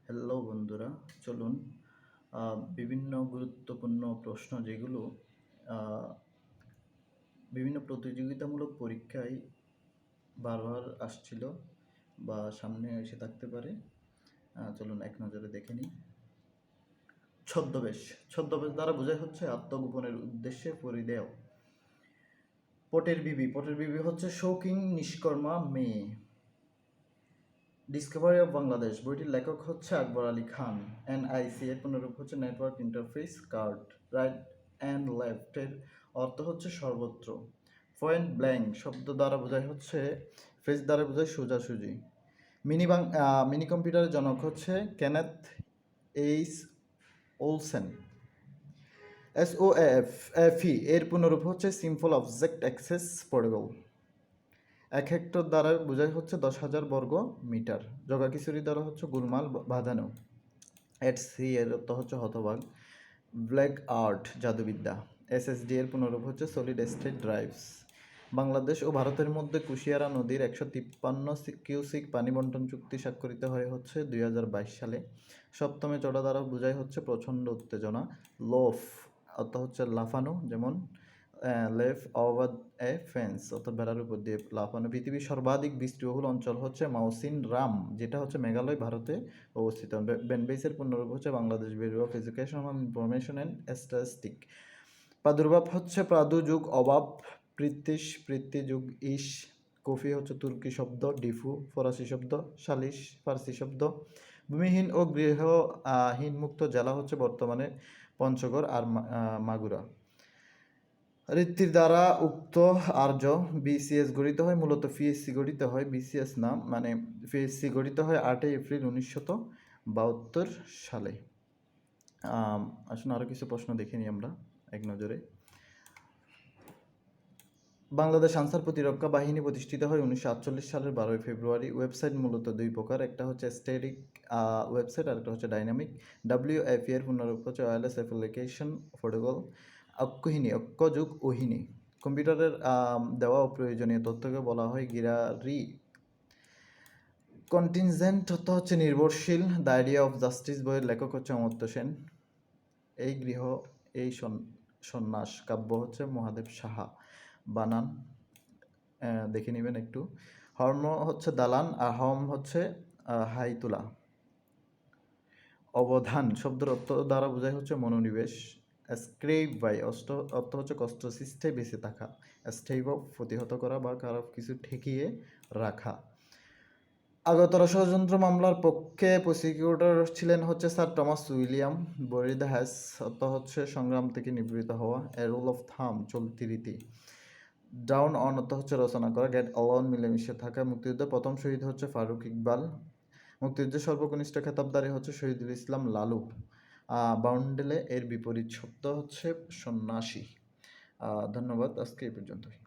Hello বন্ধুরা, চলুন বিভিন্ন গুরুত্বপূর্ণ প্রশ্ন যেগুলো আহ, বিভিন্ন প্রতিযোগিতামূলক পরীক্ষায় বারবার আসছিল বা সামনে এসে থাকতে পারে। চলুন এক নজরে দেখে নিই। ছদ্মবেশ। ছদ্মবেশ দ্বারা বোঝায় হচ্ছে আত্মগোপনের উদ্দেশ্যে পরিধেয়। পটের বিবি হচ্ছে শৌখিন নিষ্কর্মা মেয়ে। ডিসকভারি অফ বাংলাদেশ বইটির লেখক হচ্ছে আকবর আলী খান। এনআইসি এর পুনরূপ হচ্ছে network interface card. Right and left এর অর্থ হচ্ছে সর্বত্র। পয়েন্ট ব্ল্যাঙ্ক শব্দ দ্বারা বোঝায় হচ্ছে ফেস দ্বারা বোঝায় সোজাসুজি। মিনি কম্পিউটারের জনক হচ্ছে কেনেথ এইচ ওলসেন। এসওএফই এর পুনরূপ হচ্ছে simple object access portable. 1 hectare দ্বারা বোঝায় হচ্ছে 10,000 বর্গ মিটার। জগাখিচুড়ি দ্বারা হচ্ছে গোলমাল বাঁধানো। এট সি এর অর্থ হচ্ছে হতবাক। Black art জাদুবিদ্যা। এসএসডি এর পুনরূপ হচ্ছে সলিড স্টেট ড্রাইভস। বাংলাদেশ ও ভারতের মধ্যে কুশিয়ারা নদীর 153 কিউসিক পানি বন্টন চুক্তি স্বাক্ষরিত হয়ে হচ্ছে 2022 সালে। সপ্তমে চড়া দ্বারা বোঝায় হচ্ছে প্রচণ্ড উত্তেজনা। লোফ অর্থ হচ্ছে লাফানো, যেমন লেফ ওভার এ ফেন্স অর্থাৎ বেড়ার উপর দিয়ে লাফানো। পৃথিবীর সর্বাধিক বৃষ্টিবহুল অঞ্চল হচ্ছে মাউসিন রাম, যেটা হচ্ছে মেঘালয় ভারতে অবস্থিত। বেনবেইসের পুনরূপ হচ্ছে Bangladesh bureau of education and information and statistic. প্রাদুর্ভাব হচ্ছে প্রাদু যুগ অভাব, পৃথিশ পৃথ্বী যুগ ইস। কফি হচ্ছে তুর্কি শব্দ, ডিফু ফরাসি শব্দ, সালিশ ফার্সি শব্দ। ভূমিহীন ও গৃহহীন মুক্ত জেলা হচ্ছে বর্তমানে পঞ্চগড় আর মাগুরা। ঋত্বির দ্বারা উক্ত আর্য বিসিএস গঠিত হয়, মূলত পিএসসি গঠিত হয়, বিসিএস না, মানে পিএসসি গঠিত হয় 8 এপ্রিল 1972 সালে। আসুন আরও কিছু প্রশ্ন দেখে নিই আমরা এক নজরে। বাংলাদেশ আনসার প্রতিরক্ষা বাহিনী প্রতিষ্ঠিত হয় 1948 সালের 12 ফেব্রুয়ারি। ওয়েবসাইট মূলত দুই প্রকার, একটা হচ্ছে স্ট্যাটিক ওয়েবসাইট আর একটা হচ্ছে ডাইনামিক। ডাব্লিউএফ এর পুনরূপ হচ্ছে ওয়্যারলেস অ্যাপ্লিকেশন পোর্টেবল। অক্ষহীনী অক্ষযুগ ওহিনী। কম্পিউটারের দেওয়া অপ্রয়োজনীয় তথ্যকে বলা হয় গিরারি। কন্টিনজেন্ট অর্থ হচ্ছে নির্ভরশীল। দ্য আইডিয়া অফ জাস্টিস বইয়ের লেখক হচ্ছে অমর্ত্য সেন। এই গৃহ এই সন্ন্যাস কাব্য হচ্ছে মহাদেব সাহা। বানান দেখে নেবেন একটু। হর্ম হচ্ছে দালান আর হম হচ্ছে হাইতুলা। অবধান শব্দের অর্থ দ্বারা বোঝায় হচ্ছে মনোনিবেশ। স্ক্রেপ বাই অর্থ হচ্ছে কষ্টসৃষ্টে বেঁচে থাকা। স্টেইভ প্রতিহত করা বা কারো কিছু ঠেকিয়ে রাখা। আগরতলা ষড়যন্ত্র মামলার পক্ষে প্রসিকিউটর ছিলেন হচ্ছে স্যার টমাস উইলিয়াম। বরি দ্য হ্যাস অর্থ হচ্ছে সংগ্রাম থেকে নিবৃত হওয়া। এ রুল অফ থাম চলতি রীতি। ডাউন অন অর্থ হচ্ছে রচনা করা। গেট অলন মিলেমিশে থাকা। মুক্তিযুদ্ধের প্রথম শহীদ হচ্ছে ফারুক ইকবাল। মুক্তিযুদ্ধের সর্বকনিষ্ঠ খেতাবদারি হচ্ছে শহীদুল ইসলাম লালু। বাউন্ডেলে এর বিপরীত শব্দ হচ্ছে সন্ন্যাসী। ধন্যবাদ, আজকে এই পর্যন্তই।